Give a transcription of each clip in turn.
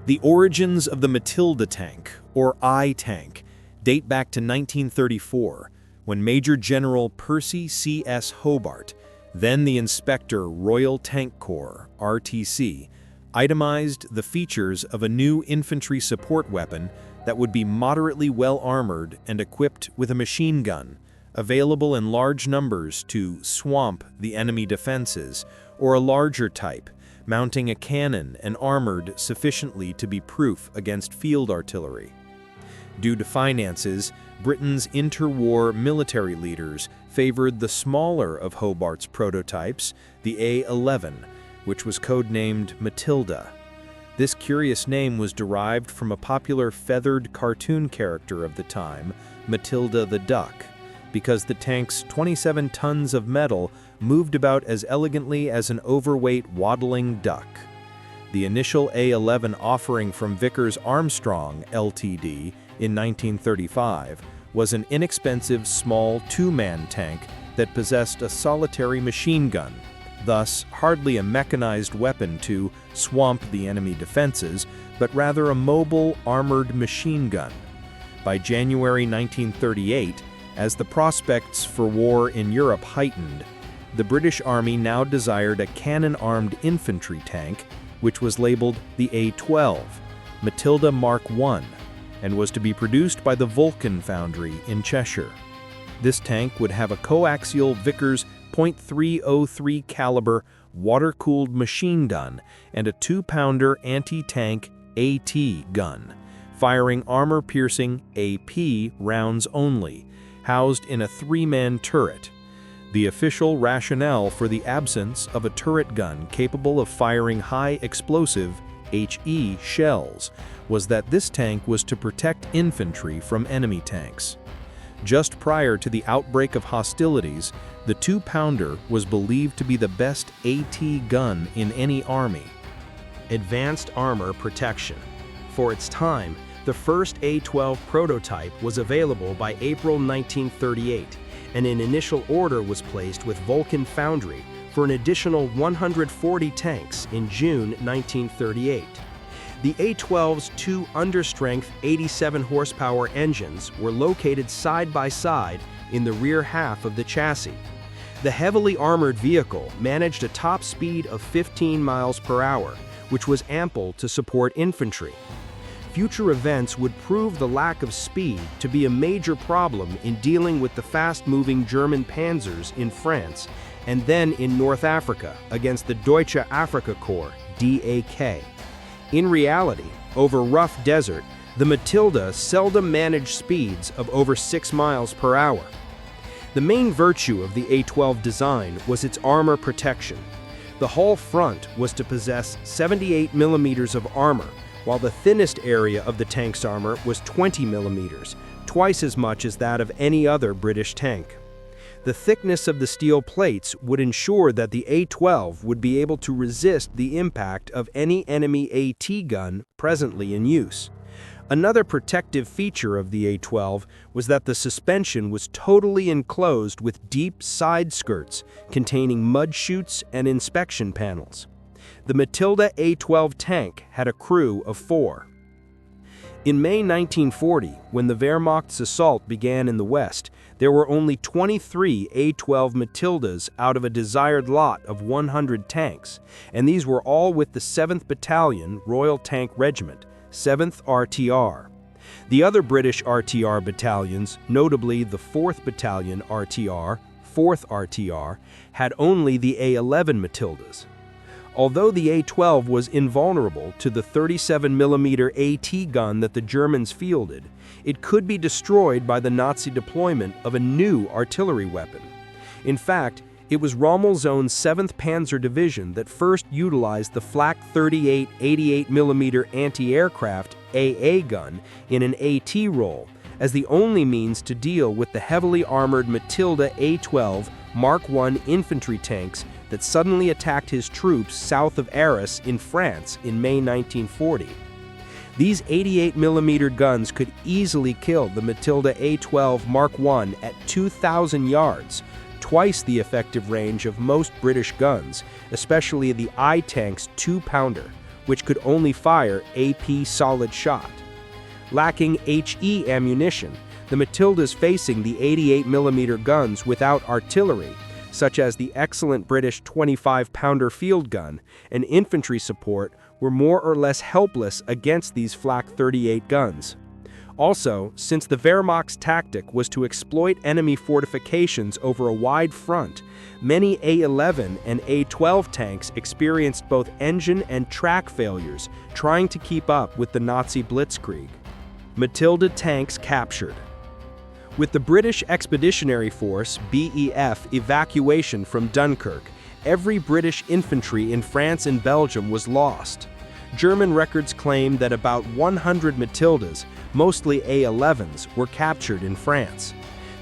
The origins of the Matilda tank, or I tank, date back to 1934, when Major General Percy C.S. Hobart, then the Inspector Royal Tank Corps, RTC, itemized the features of a new infantry support weapon that would be moderately well-armored and equipped with a machine gun, available in large numbers to swamp the enemy defenses, or a larger type, mounting a cannon and armored sufficiently to be proof against field artillery. Due to finances, Britain's interwar military leaders favored the smaller of Hobart's prototypes, the A-11, which was codenamed Matilda. This curious name was derived from a popular feathered cartoon character of the time, Matilda the Duck, because the tank's 27 tons of metal moved about as elegantly as an overweight waddling duck. The initial A-11 offering from Vickers Armstrong, Ltd., in 1935 was an inexpensive small two-man tank that possessed a solitary machine gun, thus hardly a mechanized weapon to swamp the enemy defenses, but rather a mobile, armored machine gun. By January 1938, as the prospects for war in Europe heightened, the British Army now desired a cannon-armed infantry tank, which was labeled the A-12, Matilda Mark I, and was to be produced by the Vulcan Foundry in Cheshire. This tank would have a coaxial Vickers .303 caliber water-cooled machine gun and a 2-pounder anti-tank AT gun, firing armor-piercing AP rounds only, housed in a 3-man turret. The official rationale for the absence of a turret gun capable of firing high-explosive HE shells was that this tank was to protect infantry from enemy tanks. Just prior to the outbreak of hostilities, the 2-pounder was believed to be the best AT gun in any army. Advanced armor protection. For its time, the first A-12 prototype was available by April 1938, and an initial order was placed with Vulcan Foundry for an additional 140 tanks in June 1938. The A-12's two understrength 87-horsepower engines were located side by side in the rear half of the chassis. The heavily armored vehicle managed a top speed of 15 miles per hour, which was ample to support infantry. Future events would prove the lack of speed to be a major problem in dealing with the fast-moving German panzers in France and then in North Africa against the Deutsche Afrika Korps, DAK. In reality, over rough desert, the Matilda seldom managed speeds of over 6 miles per hour. The main virtue of the A-12 design was its armor protection. The hull front was to possess 78 millimeters of armor, while the thinnest area of the tank's armor was 20 millimeters, twice as much as that of any other British tank. The thickness of the steel plates would ensure that the A-12 would be able to resist the impact of any enemy AT gun presently in use. Another protective feature of the A-12 was that the suspension was totally enclosed with deep side skirts containing mud chutes and inspection panels. The Matilda A-12 tank had a crew of 4. In May 1940, when the Wehrmacht's assault began in the West, there were only 23 A-12 Matildas out of a desired lot of 100 tanks, and these were all with the 7th Battalion Royal Tank Regiment, 7th RTR. The other British RTR battalions, notably the 4th Battalion RTR, 4th RTR, had only the A-11 Matildas. Although the A-12 was invulnerable to the 37mm AT gun that the Germans fielded, it could be destroyed by the Nazi deployment of a new artillery weapon. In fact, it was Rommel's own 7th Panzer Division that first utilized the Flak 38 88mm anti-aircraft AA gun in an AT role as the only means to deal with the heavily armored Matilda A-12 Mark I infantry tanks that suddenly attacked his troops south of Arras in France in May 1940. These 88mm guns could easily kill the Matilda A-12 Mark I at 2,000 yards, twice the effective range of most British guns, especially the I tank's 2-pounder, which could only fire AP solid shot. Lacking HE ammunition, the Matildas facing the 88mm guns without artillery, such as the excellent British 25-pounder field gun, and infantry support were more or less helpless against these Flak 38 guns. Also, since the Wehrmacht's tactic was to exploit enemy fortifications over a wide front, many A-11 and A-12 tanks experienced both engine and track failures trying to keep up with the Nazi blitzkrieg. Matilda tanks captured. With the British Expeditionary Force (BEF) evacuation from Dunkirk, every British infantry in France and Belgium was lost. German records claim that about 100 Matildas, mostly A-11s, were captured in France.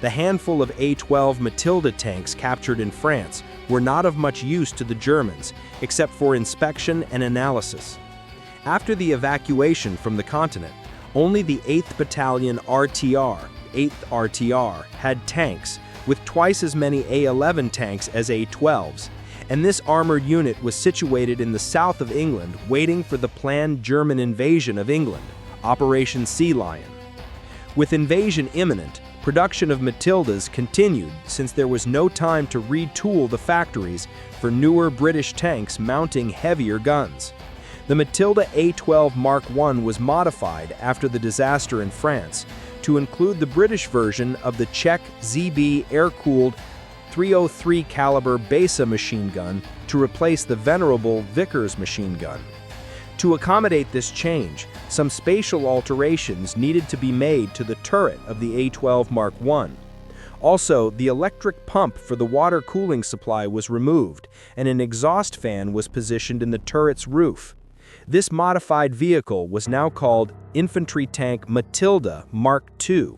The handful of A-12 Matilda tanks captured in France were not of much use to the Germans, except for inspection and analysis. After the evacuation from the continent, only the 8th Battalion RTR, 8th RTR, had tanks, with twice as many A-11 tanks as A-12s, and this armored unit was situated in the south of England waiting for the planned German invasion of England, Operation Sea Lion. With invasion imminent, production of Matildas continued since there was no time to retool the factories for newer British tanks mounting heavier guns. The Matilda A-12 Mark I was modified after the disaster in France to include the British version of the Czech ZB air-cooled 303 caliber Besa machine gun to replace the venerable Vickers machine gun. To accommodate this change, some spatial alterations needed to be made to the turret of the A-12 Mark I. Also, the electric pump for the water cooling supply was removed, and an exhaust fan was positioned in the turret's roof. This modified vehicle was now called Infantry Tank Matilda Mark II.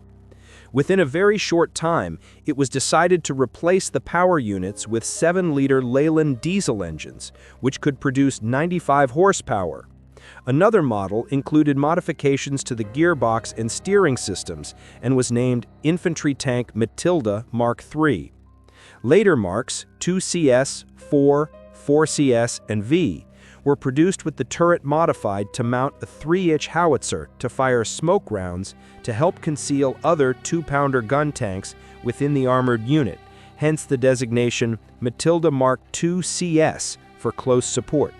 Within a very short time, it was decided to replace the power units with 7-liter Leyland diesel engines, which could produce 95 horsepower. Another model included modifications to the gearbox and steering systems and was named Infantry Tank Matilda Mark III. Later marks, 2CS, 4, 4CS, and V, were produced with the turret modified to mount a 3-inch howitzer to fire smoke rounds to help conceal other 2-pounder gun tanks within the armored unit, hence the designation Matilda Mark II CS for close support.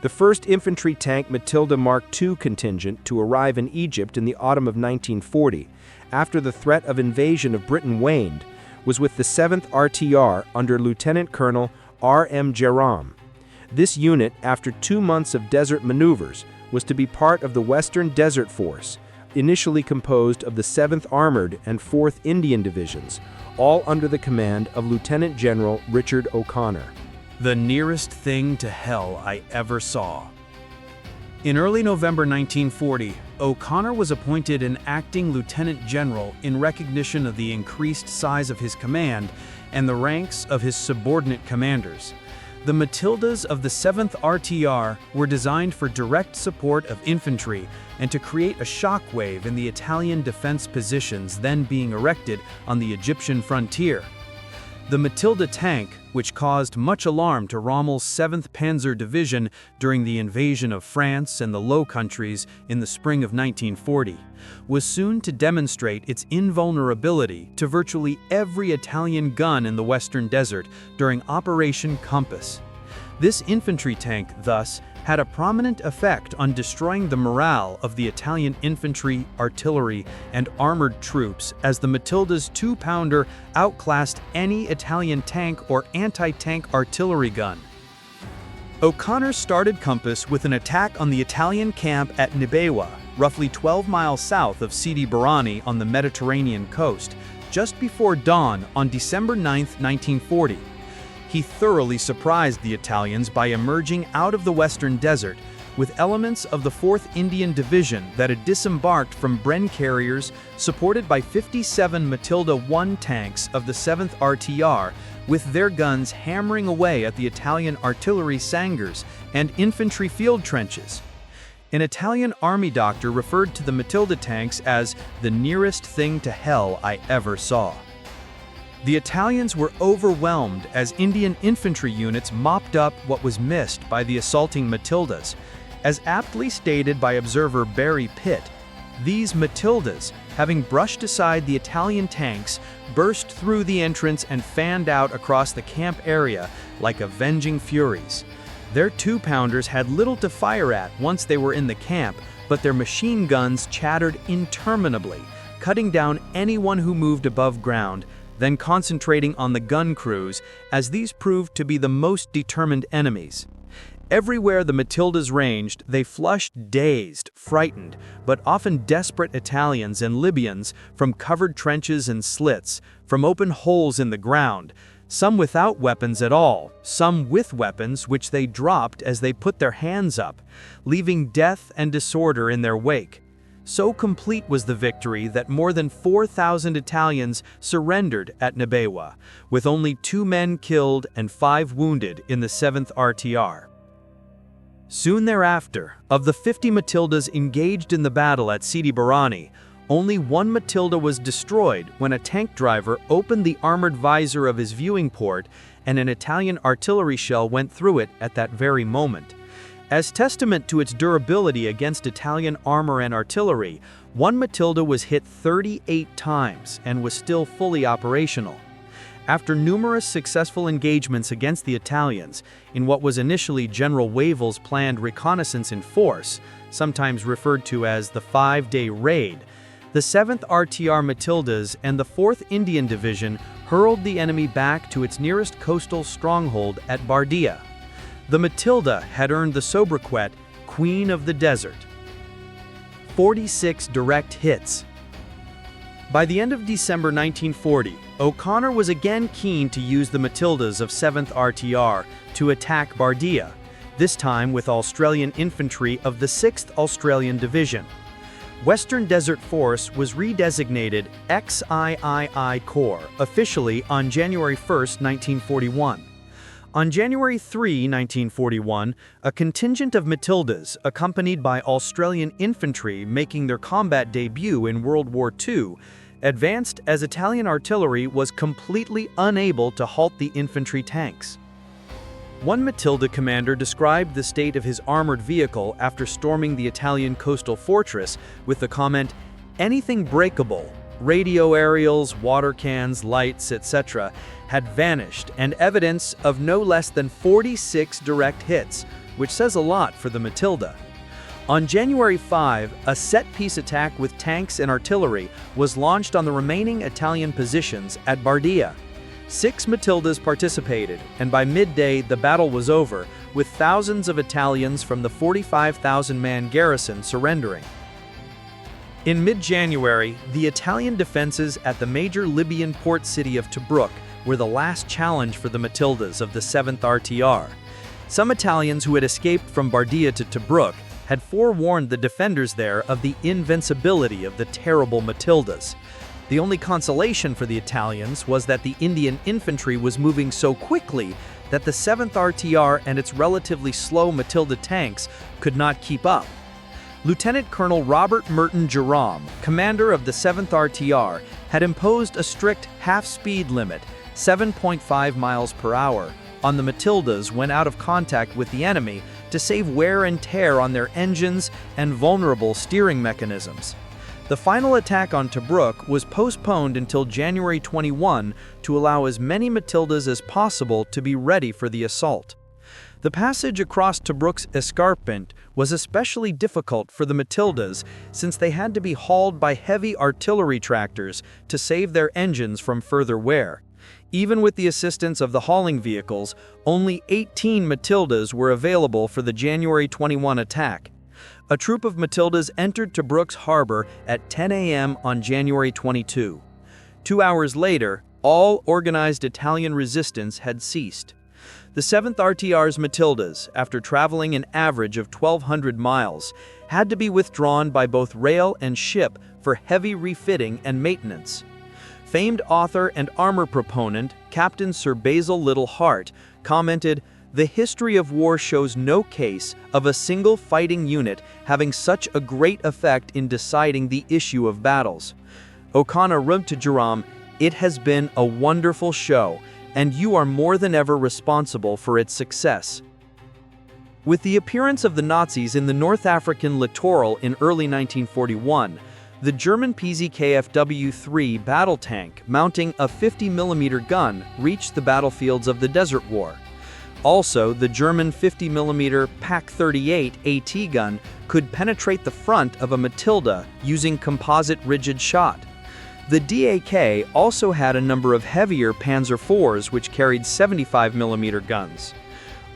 The first infantry tank Matilda Mark II contingent to arrive in Egypt in the autumn of 1940, after the threat of invasion of Britain waned, was with the 7th RTR under Lieutenant Colonel R.M. Jerome. This unit, after 2 months of desert maneuvers, was to be part of the Western Desert Force, initially composed of the 7th Armored and 4th Indian Divisions, all under the command of Lieutenant General Richard O'Connor. The nearest thing to hell I ever saw. In early November 1940, O'Connor was appointed an acting lieutenant general in recognition of the increased size of his command and the ranks of his subordinate commanders. The Matildas of the 7th RTR were designed for direct support of infantry and to create a shockwave in the Italian defense positions then being erected on the Egyptian frontier. The Matilda tank, which caused much alarm to Rommel's 7th Panzer Division during the invasion of France and the Low Countries in the spring of 1940, was soon to demonstrate its invulnerability to virtually every Italian gun in the Western Desert during Operation Compass. This infantry tank, thus, had a prominent effect on destroying the morale of the Italian infantry, artillery, and armored troops as the Matilda's 2-pounder outclassed any Italian tank or anti-tank artillery gun. O'Connor started Compass with an attack on the Italian camp at Nibewa, roughly 12 miles south of Sidi Barrani on the Mediterranean coast, just before dawn on December 9, 1940. He thoroughly surprised the Italians by emerging out of the Western Desert with elements of the 4th Indian Division that had disembarked from Bren carriers supported by 57 Matilda I tanks of the 7th RTR, with their guns hammering away at the Italian artillery sangers and infantry field trenches. An Italian army doctor referred to the Matilda tanks as the nearest thing to hell I ever saw. The Italians were overwhelmed as Indian infantry units mopped up what was missed by the assaulting Matildas, As aptly stated by observer Barry Pitt, these Matildas, having brushed aside the Italian tanks, burst through the entrance and fanned out across the camp area like avenging furies. Their two-pounders had little to fire at once they were in the camp, but their machine guns chattered interminably, cutting down anyone who moved above ground, then concentrating on the gun crews, as these proved to be the most determined enemies. Everywhere the Matildas ranged, they flushed dazed, frightened, but often desperate Italians and Libyans from covered trenches and slits, from open holes in the ground, some without weapons at all, some with weapons which they dropped as they put their hands up, leaving death and disorder in their wake. So complete was the victory that more than 4,000 Italians surrendered at Nabewa, with only 2 men killed and 5 wounded in the 7th RTR. Soon thereafter, of the 50 Matildas engaged in the battle at Sidi Barrani, only 1 Matilda was destroyed when a tank driver opened the armored visor of his viewing port and an Italian artillery shell went through it at that very moment. As testament to its durability against Italian armor and artillery, 1 Matilda was hit 38 times and was still fully operational. After numerous successful engagements against the Italians, in what was initially General Wavell's planned reconnaissance in force, sometimes referred to as the 5-day raid, the 7th RTR Matildas and the 4th Indian Division hurled the enemy back to its nearest coastal stronghold at Bardia. The Matilda had earned the sobriquet Queen of the Desert. 46 direct hits. By the end of December 1940, O'Connor was again keen to use the Matildas of 7th RTR to attack Bardia, this time with Australian infantry of the 6th Australian Division. Western Desert Force was redesignated XIII Corps officially on January 1, 1941. On January 3, 1941, a contingent of Matildas, accompanied by Australian infantry making their combat debut in World War II, advanced as Italian artillery was completely unable to halt the infantry tanks. One Matilda commander described the state of his armored vehicle after storming the Italian coastal fortress with the comment, "Anything breakable, radio aerials, water cans, lights, etc., had vanished, and evidence of no less than 46 direct hits, which says a lot for the Matilda." On January 5, a set-piece attack with tanks and artillery was launched on the remaining Italian positions at Bardia. 6 Matildas participated, and by midday the battle was over, with thousands of Italians from the 45,000-man garrison surrendering. In mid-January, the Italian defenses at the major Libyan port city of Tobruk were the last challenge for the Matildas of the 7th RTR. Some Italians who had escaped from Bardia to Tobruk had forewarned the defenders there of the invincibility of the terrible Matildas. The only consolation for the Italians was that the Indian infantry was moving so quickly that the 7th RTR and its relatively slow Matilda tanks could not keep up. Lieutenant Colonel Robert Merton Jerome, commander of the 7th RTR, had imposed a strict half-speed limit, 7.5 miles per hour, on the Matildas when out of contact with the enemy to save wear and tear on their engines and vulnerable steering mechanisms. The final attack on Tobruk was postponed until January 21 to allow as many Matildas as possible to be ready for the assault. The passage across Tobruk's escarpment was especially difficult for the Matildas since they had to be hauled by heavy artillery tractors to save their engines from further wear. Even with the assistance of the hauling vehicles, only 18 Matildas were available for the January 21 attack. A troop of Matildas entered Tobruk's harbor at 10 a.m. on January 22. 2 hours later, all organized Italian resistance had ceased. The 7th RTR's Matildas, after traveling an average of 1,200 miles, had to be withdrawn by both rail and ship for heavy refitting and maintenance. Famed author and armor proponent Captain Sir Basil Little Hart commented, "The history of war shows no case of a single fighting unit having such a great effect in deciding the issue of battles." O'Connor wrote to Jerome, "It has been a wonderful show, and you are more than ever responsible for its success." With the appearance of the Nazis in the North African littoral in early 1941, the German PZKF-W3 battle tank, mounting a 50mm gun, reached the battlefields of the Desert War. Also, the German 50mm PaK-38 AT gun could penetrate the front of a Matilda using composite rigid shot. The DAK also had a number of heavier Panzer IVs which carried 75mm guns.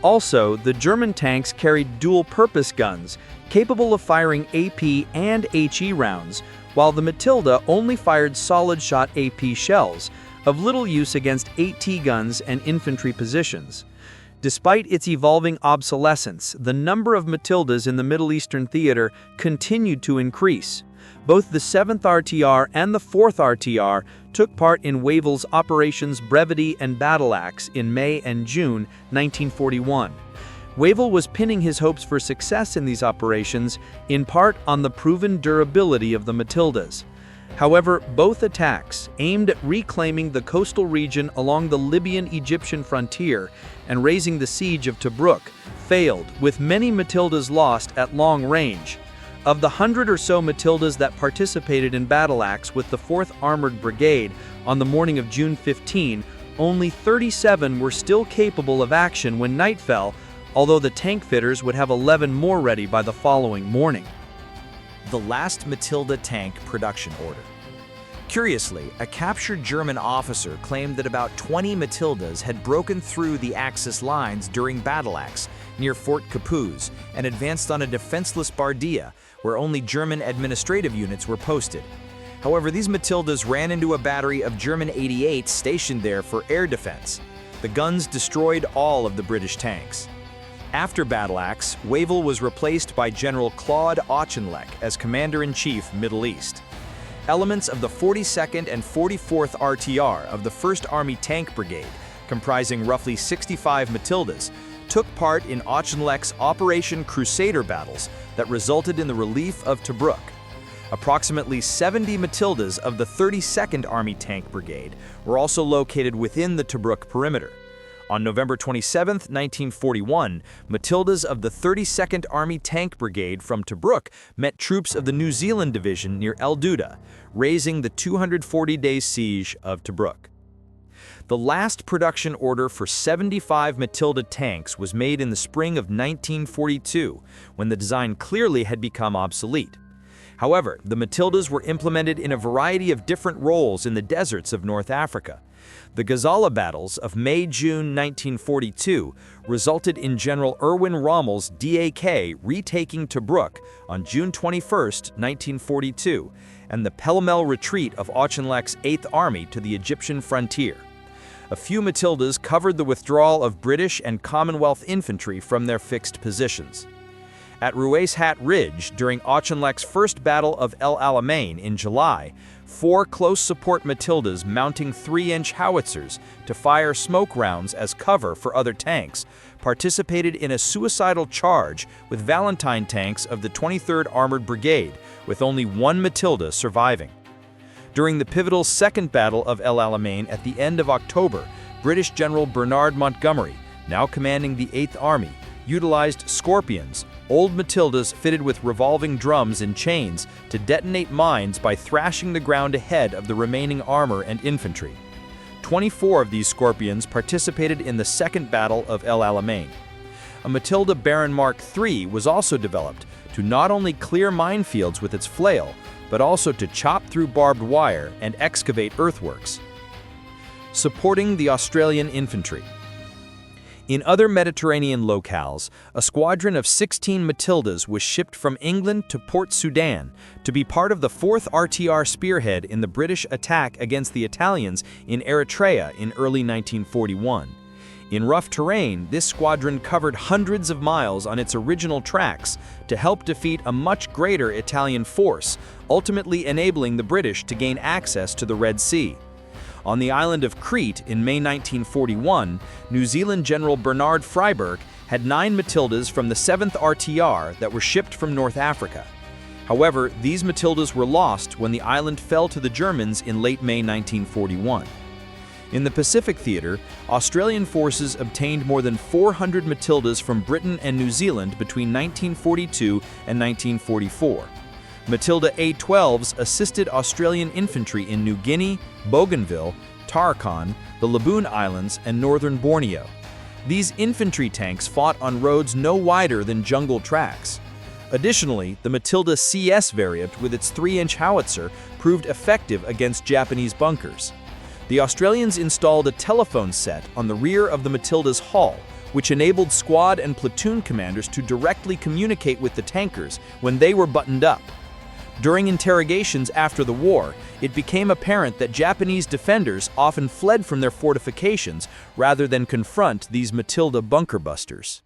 Also, the German tanks carried dual-purpose guns, capable of firing AP and HE rounds, while the Matilda only fired solid-shot AP shells, of little use against AT guns and infantry positions. Despite its evolving obsolescence, the number of Matildas in the Middle Eastern theater continued to increase. Both the 7th RTR and the 4th RTR took part in Wavell's Operations Brevity and Battle Axe in May and June 1941. Wavell was pinning his hopes for success in these operations, in part on the proven durability of the Matildas. However, both attacks, aimed at reclaiming the coastal region along the Libyan-Egyptian frontier and raising the siege of Tobruk, failed, with many Matildas lost at long range. Of the 100 or so Matildas that participated in Battle Axe with the 4th Armored Brigade on the morning of June 15, only 37 were still capable of action when night fell, although the tank fitters would have 11 more ready by the following morning. The last Matilda tank production order. Curiously, a captured German officer claimed that about 20 Matildas had broken through the Axis lines during Battle Axe near Fort Capuz and advanced on a defenseless Bardia, where only German administrative units were posted. However, these Matildas ran into a battery of German 88s stationed there for air defense. The guns destroyed all of the British tanks. After Battle Axe, Wavell was replaced by General Claude Auchinleck as Commander-in-Chief, Middle East. Elements of the 42nd and 44th RTR of the 1st Army Tank Brigade, comprising roughly 65 Matildas, took part in Auchinleck's Operation Crusader battles that resulted in the relief of Tobruk. Approximately 70 Matildas of the 32nd Army Tank Brigade were also located within the Tobruk perimeter. On November 27, 1941, Matildas of the 32nd Army Tank Brigade from Tobruk met troops of the New Zealand Division near El Duda, raising the 240-day siege of Tobruk. The last production order for 75 Matilda tanks was made in the spring of 1942, when the design clearly had become obsolete. However, the Matildas were implemented in a variety of different roles in the deserts of North Africa. The Gazala battles of May-June 1942 resulted in General Erwin Rommel's DAK retaking Tobruk on June 21, 1942, and the pell-mell retreat of Auchinleck's 8th Army to the Egyptian frontier. A few Matildas covered the withdrawal of British and Commonwealth infantry from their fixed positions. At Ruwais Hat Ridge, during Auchinleck's first Battle of El Alamein in July, 4 close support Matildas mounting 3-inch howitzers to fire smoke rounds as cover for other tanks participated in a suicidal charge with Valentine tanks of the 23rd Armored Brigade, with only 1 Matilda surviving. During the pivotal Second Battle of El Alamein at the end of October, British General Bernard Montgomery, now commanding the 8th Army, utilized Scorpions, old Matildas fitted with revolving drums and chains, to detonate mines by thrashing the ground ahead of the remaining armor and infantry. 24 of these Scorpions participated in the Second Battle of El Alamein. A Matilda Baron Mark III was also developed to not only clear minefields with its flail, but also to chop through barbed wire and excavate earthworks. Supporting the Australian infantry. In other Mediterranean locales, a squadron of 16 Matildas was shipped from England to Port Sudan to be part of the 4th RTR spearhead in the British attack against the Italians in Eritrea in early 1941. In rough terrain, this squadron covered hundreds of miles on its original tracks to help defeat a much greater Italian force, ultimately enabling the British to gain access to the Red Sea. On the island of Crete in May 1941, New Zealand General Bernard Freyberg had 9 Matildas from the 7th RTR that were shipped from North Africa. However, these Matildas were lost when the island fell to the Germans in late May 1941. In the Pacific theater, Australian forces obtained more than 400 Matildas from Britain and New Zealand between 1942 and 1944. Matilda A-12s assisted Australian infantry in New Guinea, Bougainville, Tarakan, the Laboon Islands, and northern Borneo. These infantry tanks fought on roads no wider than jungle tracks. Additionally, the Matilda CS variant with its 3-inch howitzer proved effective against Japanese bunkers. The Australians installed a telephone set on the rear of the Matilda's hull, which enabled squad and platoon commanders to directly communicate with the tankers when they were buttoned up. During interrogations after the war, it became apparent that Japanese defenders often fled from their fortifications rather than confront these Matilda bunker busters.